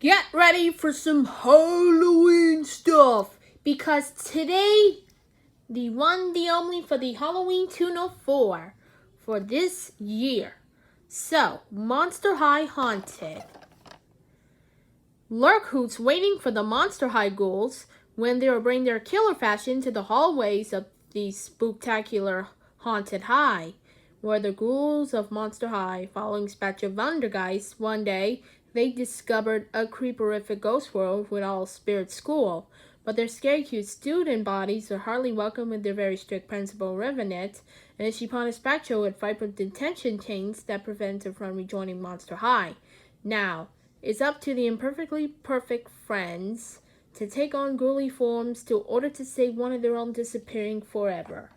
Get ready for some Halloween stuff because today, the one, the only for the Halloweentoono 4 for this year. So, Monster High Haunted. Lurk hoots waiting for the Monster High ghouls when they will bring their killer fashion to the hallways of the spooktacular Haunted High, where the ghouls of Monster High, following Spatch of Wondergeist, one day they discovered a creeperific ghost world with all spirit school. But their scary cute student bodies are hardly welcome with their very strict principal Revenant, and she punished Spatcho with 5 detention chains that prevent her from rejoining Monster High. Now, it's up to the imperfectly perfect friends to take on ghouly forms in order to save one of their own disappearing forever.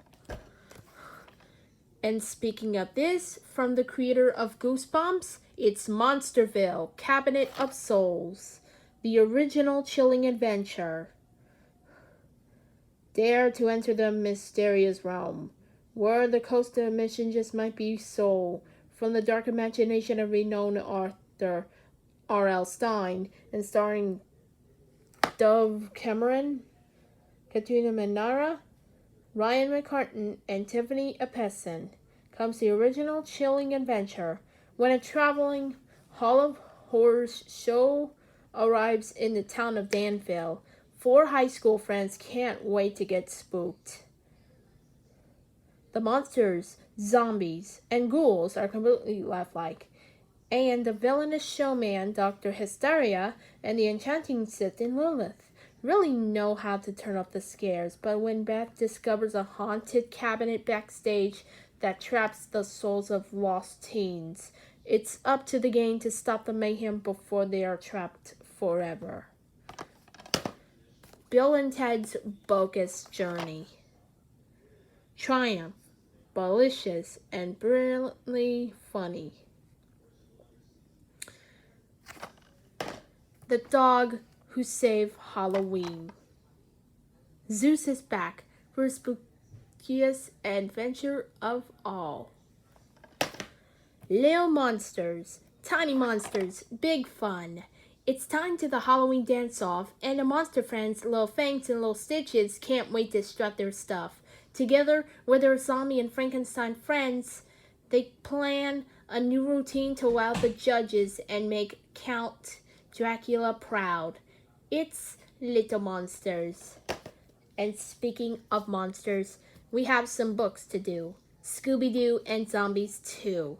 And speaking of this, from the creator of Goosebumps, it's Monsterville, Cabinet of Souls, the original chilling adventure. Dare to enter the mysterious realm, where the coast of mission just might be soul, from the dark imagination of renowned author R.L. Stine, and starring Dove Cameron, Katrina Menara, Ryan McCartan, and Tiffany Apesson, comes the original chilling adventure when a traveling Hall of Horrors show arrives in the town of Danville. 4 high school friends can't wait to get spooked. The monsters, zombies, and ghouls are completely lifelike, and the villainous showman, Dr. Hysteria, and the enchanting Sith and Lilith really know how to turn off the scares, but when Beth discovers a haunted cabinet backstage that traps the souls of lost teens, it's up to the gang to stop the mayhem before they are trapped forever. Bill and Ted's Bogus Journey. Triumph, malicious, and brilliantly funny. The Dog Who Saved Halloween. Zeus is back for his spookiest adventure of all. Little monsters, tiny monsters, big fun. It's time to the Halloween dance-off, and the monster friends, Little Fangs and Little Stitches, can't wait to strut their stuff. Together with their zombie and Frankenstein friends, they plan a new routine to wow the judges and make Count Dracula proud. It's Little Monsters. And speaking of monsters, we have some books to do. Scooby-Doo and Zombies 2.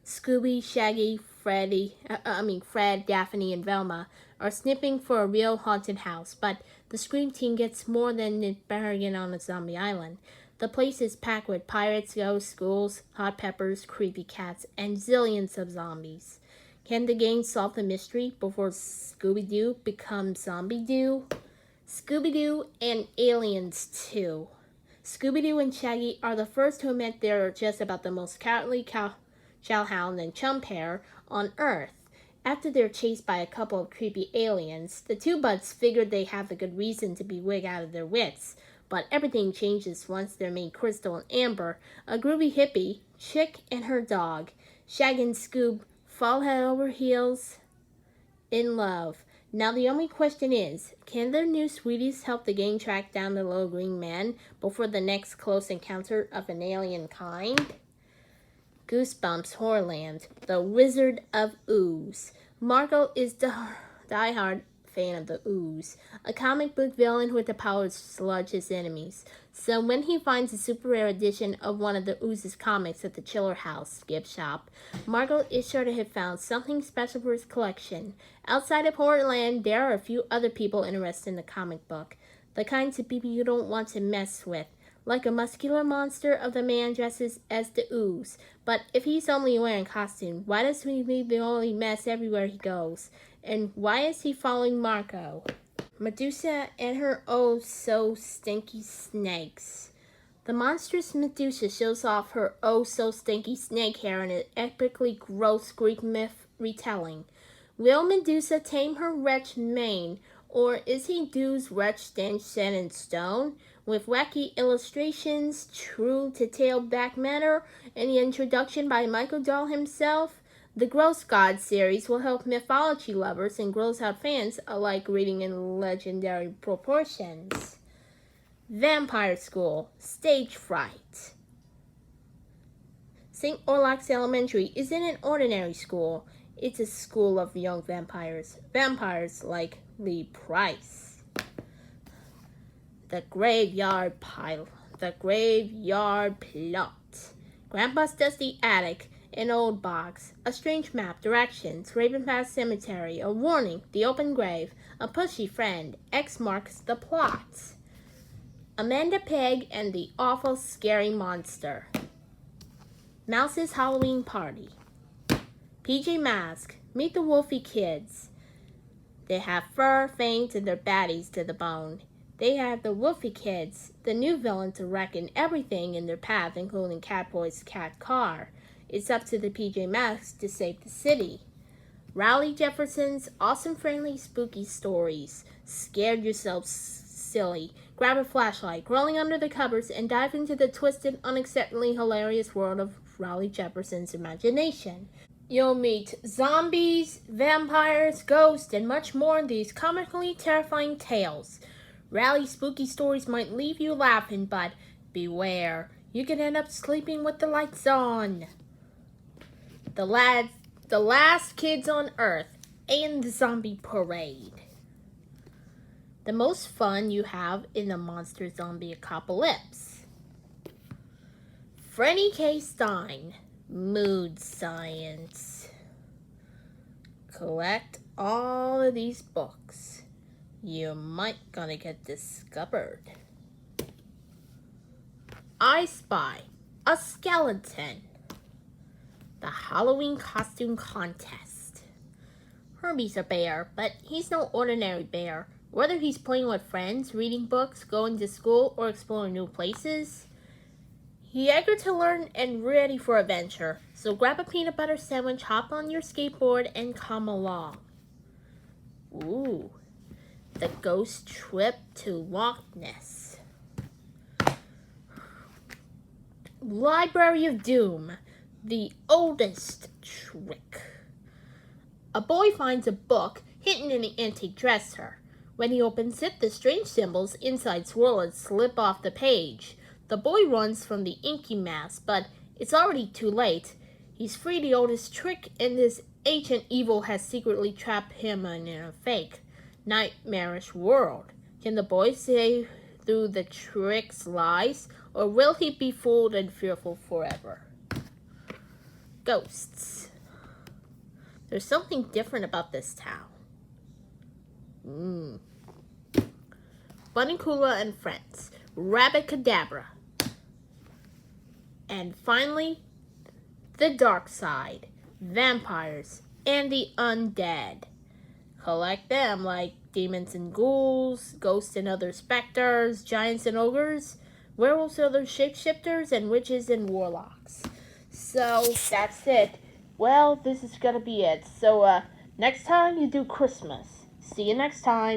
Scooby, Shaggy, Fred, Daphne, and Velma are sniffing for a real haunted house, but the Scream Team gets more than a bargain on a zombie island. The place is packed with pirates, ghosts, ghouls, hot peppers, creepy cats, and zillions of zombies. Can the gang solve the mystery before Scooby-Doo becomes Zombie-Doo? Scooby-Doo and Aliens 2. Scooby-Doo and Shaggy are the first to admit they're just about the most cowardly Chowhound and Chum pair on Earth. After they're chased by a couple of creepy aliens, the two buds figured they have a good reason to be wigged out of their wits. But everything changes once they're made Crystal and Amber, a groovy hippie, Chick, and her dog. Shag and Scoob fall head over heels in love. Now the only question is, can their new sweeties help the gang track down the little green man before the next close encounter of an alien kind? Goosebumps Horrorland, The Wizard of Ooze. Margot is the diehard fan of the Ooze, a comic book villain with the power to sludge his enemies. So when he finds a super rare edition of one of the Ooze's comics at the Chiller House gift shop, Margot is sure to have found something special for his collection. Outside of Horrorland, there are a few other people interested in the comic book, the kinds of people you don't want to mess with. Like a muscular monster of the man dresses as the Ooze. But if he's only wearing costume, why does he leave the only mess everywhere he goes? And why is he following Marco? Medusa and her oh so stinky snakes. The monstrous Medusa shows off her oh so stinky snake hair in an epically gross Greek myth retelling. Will Medusa tame her wretched mane, or is he Doo's wretch stench set in stone? With wacky illustrations, true to tale back matter, and the introduction by Michael Dahl himself, The Gross Gods series will help mythology lovers and gross out fans alike reading in legendary proportions. Vampire School, Stage Fright. St. Orlacs Elementary isn't an ordinary school. It's a school of young vampires. Vampires like Lee Price. The Graveyard Plot. Grandpa's dusty attic, an old box, a strange map, directions, Raven Path Cemetery, a warning, the open grave, a pushy friend, X marks the plot. Amanda Pegg and the Awful Scary Monster. Mouse's Halloween Party. PJ Masks, meet the Wolfie Kids. They have fur, fangs, and they're baddies to the bone. They have the Wolfie Kids, the new villain to reckon everything in their path, including Catboy's cat car. It's up to the PJ Masks to save the city. Rowley Jefferson's awesome, friendly, spooky stories. Scared yourself silly. Grab a flashlight, crawling under the covers, and dive into the twisted, unacceptably hilarious world of Rowley Jefferson's imagination. You'll meet zombies, vampires, ghosts, and much more in these comically terrifying tales. Rowley's spooky stories might leave you laughing, but beware, you can end up sleeping with the lights on. The Last Kids on Earth and the Zombie Parade. The most fun you have in the monster zombie apocalypse. Freddie K. Stein, Mood Science. Collect all of these books. You might gonna get discovered. I Spy, a Skeleton. The Halloween Costume Contest. Herbie's a bear, but he's no ordinary bear. Whether he's playing with friends, reading books, going to school, or exploring new places, he's eager to learn and ready for adventure. So grab a peanut butter sandwich, hop on your skateboard, and come along. Ooh, the Ghost Trip to Loch Ness. Library of Doom, the oldest trick. A boy finds a book hidden in an antique dresser. When he opens it, the strange symbols inside swirl and slip off the page. The boy runs from the inky mass, but it's already too late. He's freed the oldest trick, and this ancient evil has secretly trapped him in a fake, nightmarish world. Can the boy see through the trick's lies, or will he be fooled and fearful forever? Ghosts. There's something different about this town. Bunnicula and Friends, Rabbit Cadabra. And finally, the dark side, vampires and the undead. Collect them like demons and ghouls, ghosts and other specters, giants and ogres, werewolves and other shapeshifters, and witches and warlocks. So that's it. Well, this is gonna be it. So next time you do Christmas. See you next time.